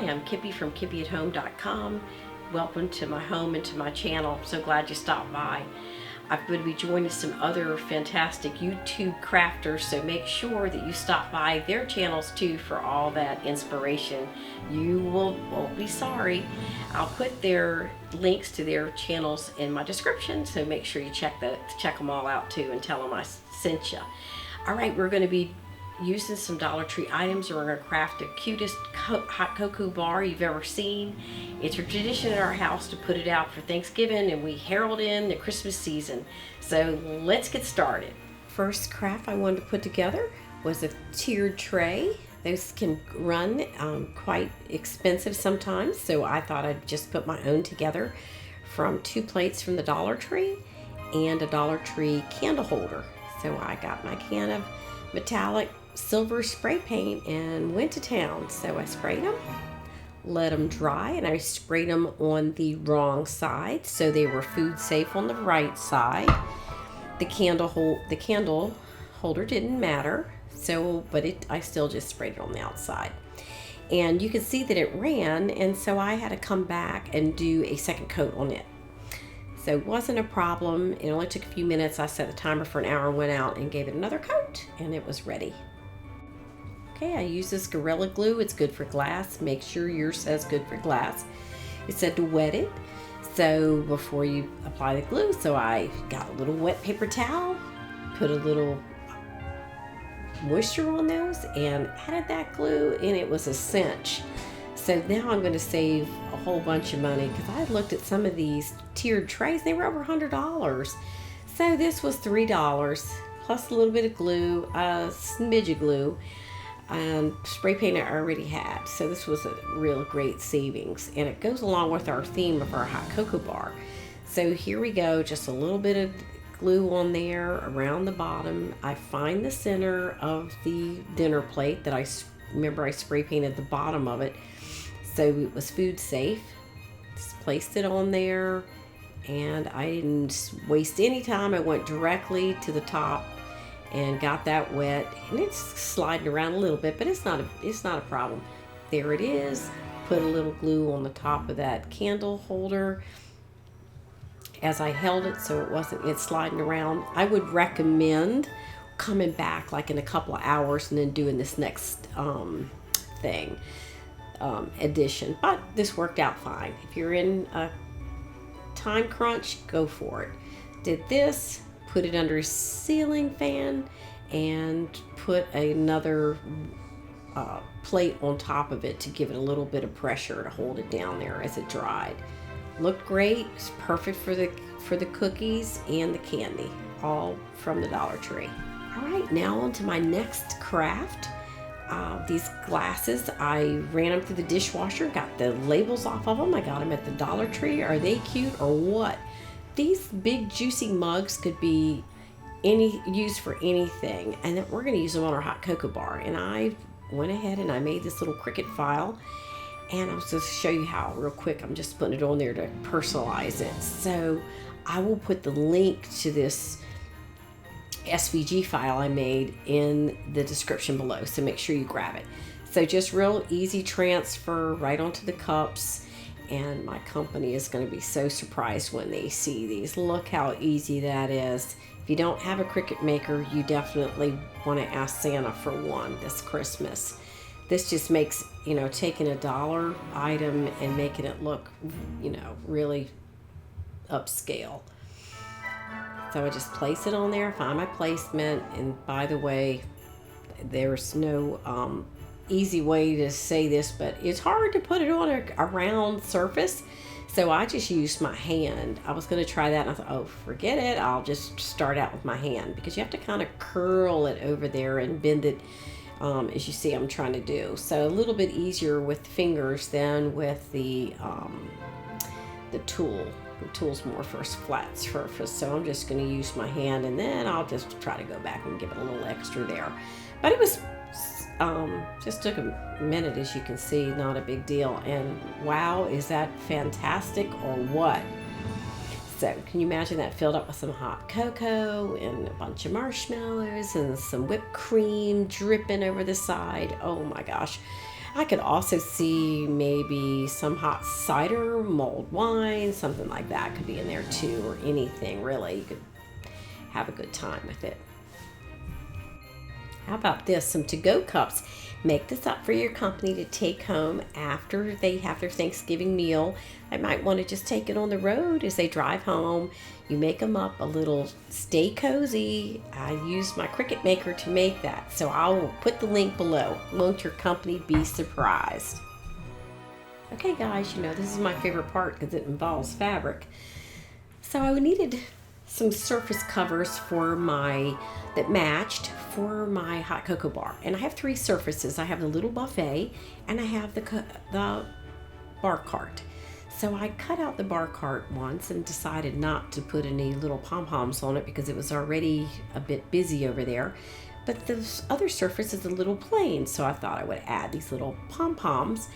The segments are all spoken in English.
I'm Kippi from KippiAtHome.com. Welcome to my home and to my channel. I'm so glad you stopped by. I'm going to be joining some other fantastic YouTube crafters, so make sure that you stop by their channels too for all that inspiration. You won't be sorry. I'll put their links to their channels in my description, so make sure you check them all out too and tell them I sent you. All right, we're going to be using some Dollar Tree items. We're going to craft the cutest hot cocoa bar you've ever seen. It's a tradition in our house to put it out for Thanksgiving, and we herald in the Christmas season. So let's get started. First craft I wanted to put together was a tiered tray. Those can run quite expensive sometimes, so I thought I'd just put my own together from 2 plates from the Dollar Tree and a Dollar Tree candle holder. So I got my can of metallic silver spray paint and went to town. So I sprayed them, let them dry, and I sprayed them on the wrong side, so they were food safe on the right side. The candle holder didn't matter, so I still just sprayed it on the outside. And you can see that it ran, and so I had to come back and do a second coat on it. So it wasn't a problem. It only took a few minutes. I set the timer for an hour and went out and gave it another coat, and it was ready. Okay, I use this Gorilla Glue. It's good for glass. Make sure yours says good for glass. It said to wet it, so before you apply the glue. So I got a little wet paper towel, put a little moisture on those, and added that glue, and it was a cinch. So now I'm going to save a whole bunch of money, because I looked at some of these tiered trays. They were over $100. So this was $3 plus a little bit of glue, a smidge of glue, and spray paint I already had. So this was a real great savings, and it goes along with our theme of our hot cocoa bar. So here we go, just a little bit of glue on there around the bottom. I find the center of the dinner plate that I spray painted the bottom of it, so it was food safe. Just placed it on there, and I didn't waste any time. I went directly to the top and got that wet, and it's sliding around a little bit, but it's not a problem. There it is. Put a little glue on the top of that candle holder as I held it, so it's sliding around. I would recommend coming back like in a couple of hours and then doing this next addition, but this worked out fine. If you're in a time crunch, go for it. Did this, put it under a ceiling fan, and put another plate on top of it to give it a little bit of pressure to hold it down there as it dried. Looked great. It's perfect for the cookies and the candy, all from the Dollar Tree. All right, now on to my next craft. These glasses, I ran them through the dishwasher, got the labels off of them. I got them at the Dollar Tree. Are they cute or what? These big juicy mugs could be used for anything, and we're going to use them on our hot cocoa bar. And I went ahead and I made this little Cricut file, and I was going to show you how real quick. I'm just putting it on there to personalize it. So I will put the link to this SVG file I made in the description below, so make sure you grab it. So just real easy transfer right onto the cups, and my company is going to be so surprised when they see these. Look how easy that is. If you don't have a Cricut maker, you definitely want to ask Santa for one this Christmas. This just makes, taking a dollar item and making it look, really upscale. So I just place it on there, find my placement, and by the way, there's no easy way to say this, but it's hard to put it on a round surface, so I just used my hand. I was going to try that, and I thought, oh, forget it, I'll just start out with my hand, because you have to kind of curl it over there and bend it, as you see I'm trying to do. So a little bit easier with fingers than with the tool. The tool's more for a flat surface, so I'm just going to use my hand, and then I'll just try to go back and give it a little extra there. But it was just took a minute, as you can see, not a big deal. And wow, is that fantastic or what? So can you imagine that filled up with some hot cocoa and a bunch of marshmallows and some whipped cream dripping over the side? Oh my gosh. I could also see maybe some hot cider, mulled wine, something like that could be in there too, or anything really. You could have a good time with it. How about this? Some to-go cups. Make this up for your company to take home after they have their Thanksgiving meal. They might want to just take it on the road as they drive home. You make them up a little stay cozy. I used my Cricut maker to make that, so I will put the link below. Won't your company be surprised? Okay guys, this is my favorite part because it involves fabric. So I needed some surface covers that matched for my hot cocoa bar. And I have 3 surfaces. I have the little buffet and I have the bar cart. So I cut out the bar cart once and decided not to put any little pom-poms on it because it was already a bit busy over there. But the other surface is a little plain, so I thought I would add these little pom-poms.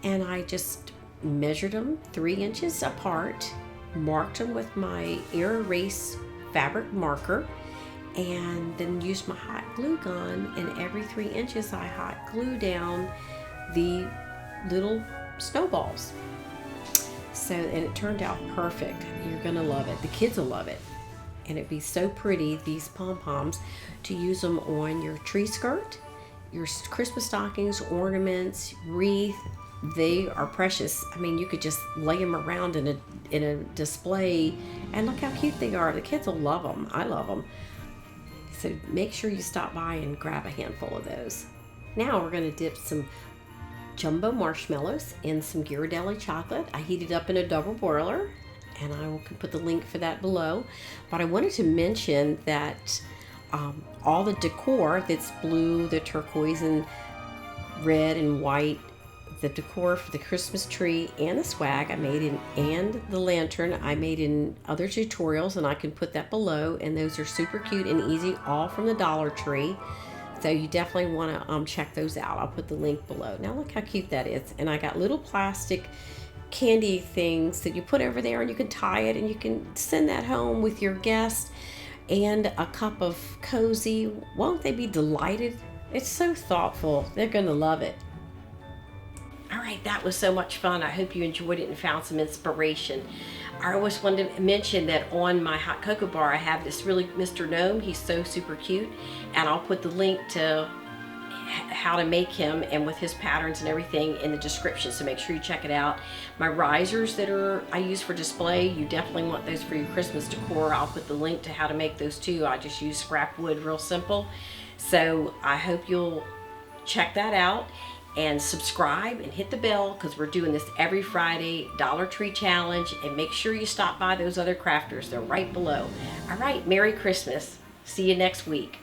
And I just measured them 3 inches apart, marked them with my air erase fabric marker, and then used my hot glue gun, and every 3 inches I hot glue down the little snowballs. And it turned out perfect. You're gonna love it. The kids will love it. And it'd be so pretty, these pom-poms, to use them on your tree skirt, your Christmas stockings, ornaments, wreath. They are precious. I mean, you could just lay them around in a display, and look how cute they are. The kids will love them. I love them. So make sure you stop by and grab a handful of those. Now we're going to dip some jumbo marshmallows in some Ghirardelli chocolate. I heated up in a double boiler, and I will put the link for that below. But I wanted to mention that all the decor that's blue, the turquoise and red and white, the decor for the Christmas tree and the swag I made and the lantern I made in other tutorials, and I can put that below, and those are super cute and easy, all from the Dollar Tree. So you definitely want to check those out. I'll put the link below. Now look how cute that is. And I got little plastic candy things that you put over there, and you can tie it and you can send that home with your guests, and a cup of cozy. Won't they be delighted? It's so thoughtful. They're going to love it. All right, that was so much fun. I hope you enjoyed it and found some inspiration. I always wanted to mention that on my hot cocoa bar, I have this really Mr. Gnome. He's so super cute, and I'll put the link to how to make him and with his patterns and everything in the description, so make sure you check it out. My risers that I use for display, you definitely want those for your Christmas decor. I'll put the link to how to make those too. I just use scrap wood, real simple. So I hope you'll check that out and subscribe and hit the bell, because we're doing this every Friday, Dollar Tree Challenge, and make sure you stop by those other crafters. They're right below. All right, Merry Christmas. See you next week.